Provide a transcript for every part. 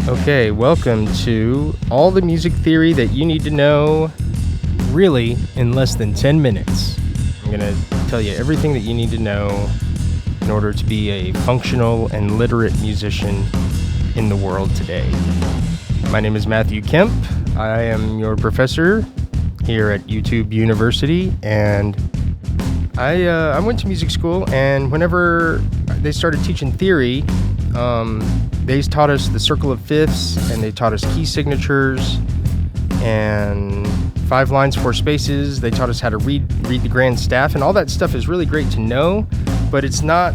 Okay, welcome to all the music theory that you need to know, really, in less than 10 minutes. I'm going to tell you everything that you need to know in order to be a functional and literate musician in the world today. My name is Matthew Kemp. I am your professor here at YouTube University, and I went to music school, and whenever they started teaching theory, they taught us the circle of fifths, and they taught us key signatures and 5 lines, 4 spaces. They taught us how to read the grand staff, and all that stuff is really great to know, but it's not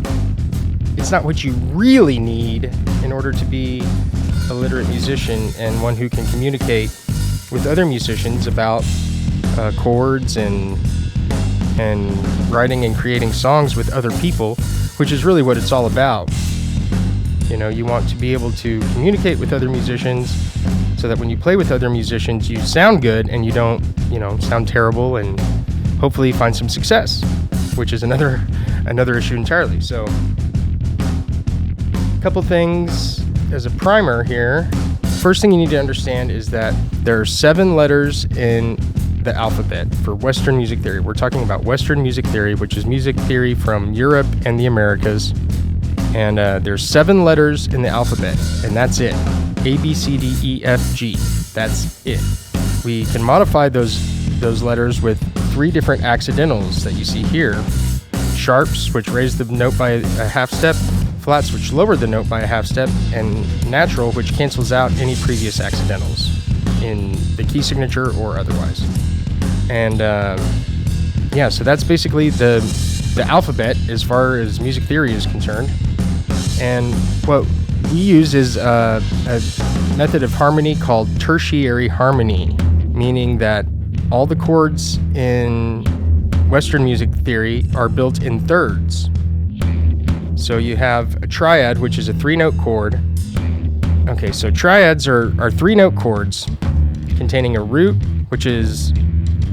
what you really need in order to be a literate musician and one who can communicate with other musicians about chords and writing and creating songs with other people, which is really what it's all about. You know, you want to be able to communicate with other musicians so that when you play with other musicians, you sound good and you don't, sound terrible, and hopefully find some success, which is another issue entirely. So, a couple things as a primer here. First thing you need to understand is that there are 7 letters in the alphabet for Western music theory. We're talking about Western music theory, which is music theory from Europe and the Americas. And there's 7 letters in the alphabet, and that's it. A, B, C, D, E, F, G. That's it. We can modify those letters with 3 different accidentals that you see here. Sharps, which raise the note by a half step, flats, which lower the note by a half step, and natural, which cancels out any previous accidentals in the key signature or otherwise. And so that's basically the alphabet as far as music theory is concerned. And what we use is a method of harmony called tertiary harmony, meaning that all the chords in Western music theory are built in thirds. So you have a triad, which is a 3-note chord. Okay, so triads are 3-note chords containing a root, which is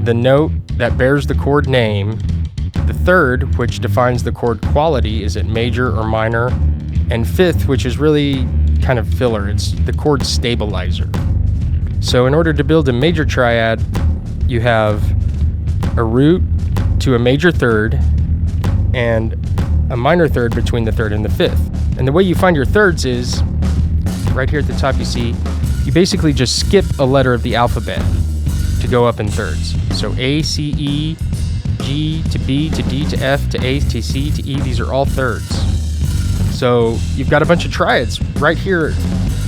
the note that bears the chord name. The third, which defines the chord quality, is it major or minor? And fifth, which is really kind of filler, it's the chord stabilizer. So in order to build a major triad, you have a root to a major third and a minor third between the third and the fifth. And the way you find your thirds is, right here at the top you see, you basically just skip a letter of the alphabet to go up in thirds. So A, C, E, G to B to D to F to A to C to E, these are all thirds. So you've got a bunch of triads right here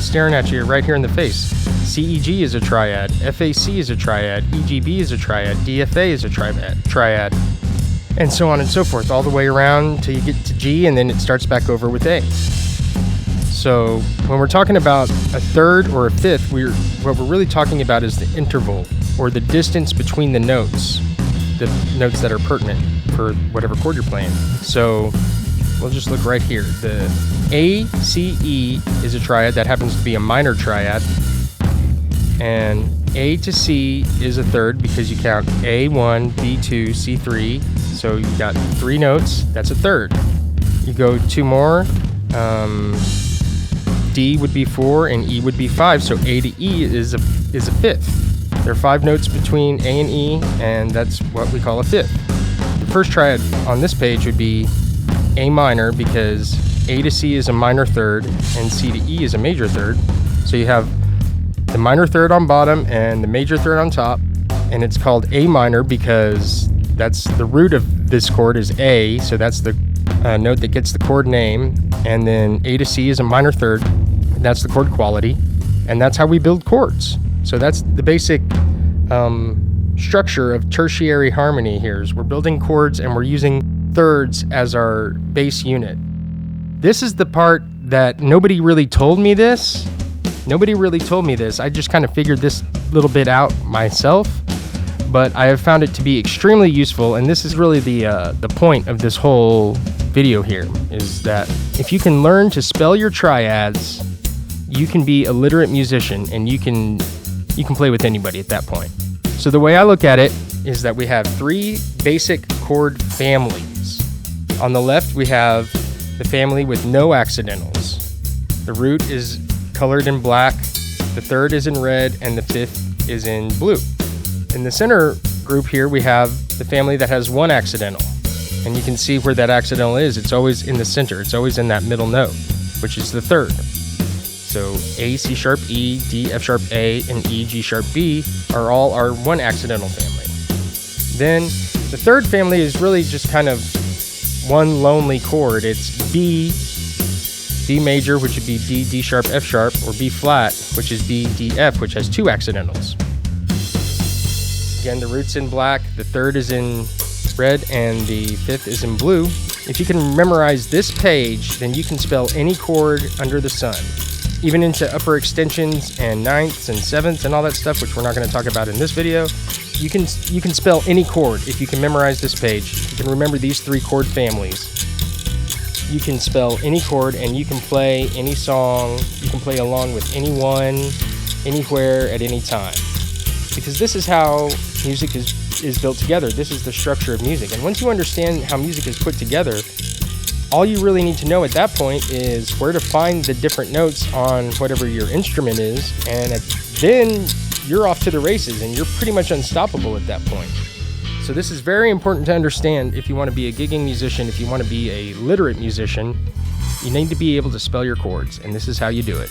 staring at you right here in the face. CEG is a triad, FAC is a triad, EGB is a triad, DFA is a triad, and so on and so forth, all the way around till you get to G, and then it starts back over with A. So when we're talking about a third or a fifth, what we're really talking about is the interval, or the distance between the notes that are pertinent for whatever chord you're playing. So we'll just look right here. The A, C, E is a triad that happens to be a minor triad. And A to C is a third because you count A1, B2, C3. So you got 3 notes, that's a third. You go 2 more, D would be 4 and E would be 5. So A to E is a fifth. There are 5 notes between A and E, and that's what we call a fifth. The first triad on this page would be A minor, because A to C is a minor third and C to E is a major third. So you have the minor third on bottom and the major third on top, and it's called A minor because that's the root of this chord is A, so that's the note that gets the chord name, and then A to C is a minor third, and that's the chord quality, and that's how we build chords. So that's the basic structure of tertiary harmony here, is we're building chords and we're using thirds as our base unit. This is the part that nobody really told me this. I just kind of figured this little bit out myself, but I have found it to be extremely useful, and this is really the point of this whole video here, is that if you can learn to spell your triads, you can be a literate musician, and you can play with anybody at that point. So the way I look at it is that we have 3 basic chord families. On the left, we have the family with no accidentals. The root is colored in black, the third is in red, and the fifth is in blue. In the center group here, we have the family that has one accidental. And you can see where that accidental is. It's always in the center. It's always in that middle note, which is the third. So A, C sharp, E, D, F sharp, A, and E, G sharp, B are all our one accidental family. Then the third family is really just kind of one lonely chord. It's B, B major, which would be D, D sharp, F sharp, or B flat, which is B, D, F, which has two accidentals. Again, the root's in black, the third is in red, and the fifth is in blue. If you can memorize this page, then you can spell any chord under the sun, even into upper extensions and ninths and sevenths and all that stuff, which we're not going to talk about in this video. You can spell any chord if you can memorize this page. You can remember these three chord families. You can spell any chord, and you can play any song. You can play along with anyone, anywhere, at any time. Because this is how music is built together. This is the structure of music. And once you understand how music is put together, all you really need to know at that point is where to find the different notes on whatever your instrument is. And then you're off to the races, and you're pretty much unstoppable at that point. So this is very important to understand if you want to be a gigging musician. If you want to be a literate musician, you need to be able to spell your chords. And this is how you do it.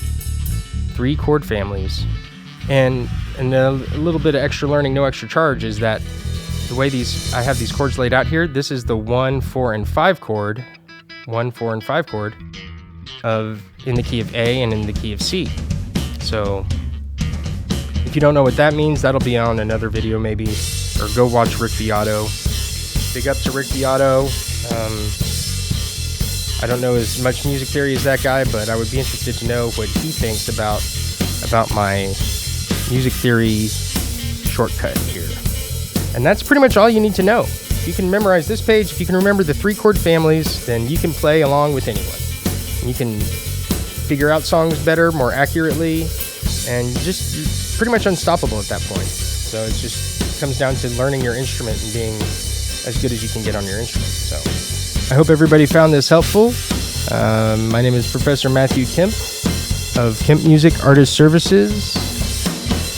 3 chord families. And a little bit of extra learning, no extra charge, is that the way I have these chords laid out here, this is the 1, 4, and 5 chord, 1, 4, and 5 chord in the key of A and in the key of C. So if you don't know what that means, that'll be on another video maybe, or go watch Rick Beato. Big up to Rick Beato. I don't know as much music theory as that guy, but I would be interested to know what he thinks about my music theory shortcut here. And that's pretty much all you need to know. If you can memorize this page, if you can remember the 3 chord families, then you can play along with anyone. And you can figure out songs better, more accurately, and you're pretty much unstoppable at that point. So it just comes down to learning your instrument and being as good as you can get on your instrument. So I hope everybody found this helpful. My name is Professor Matthew Kemp of Kemp Music Artist Services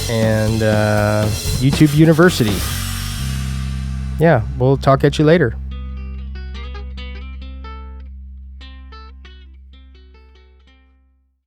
and YouTube University. Yeah, we'll talk at you later.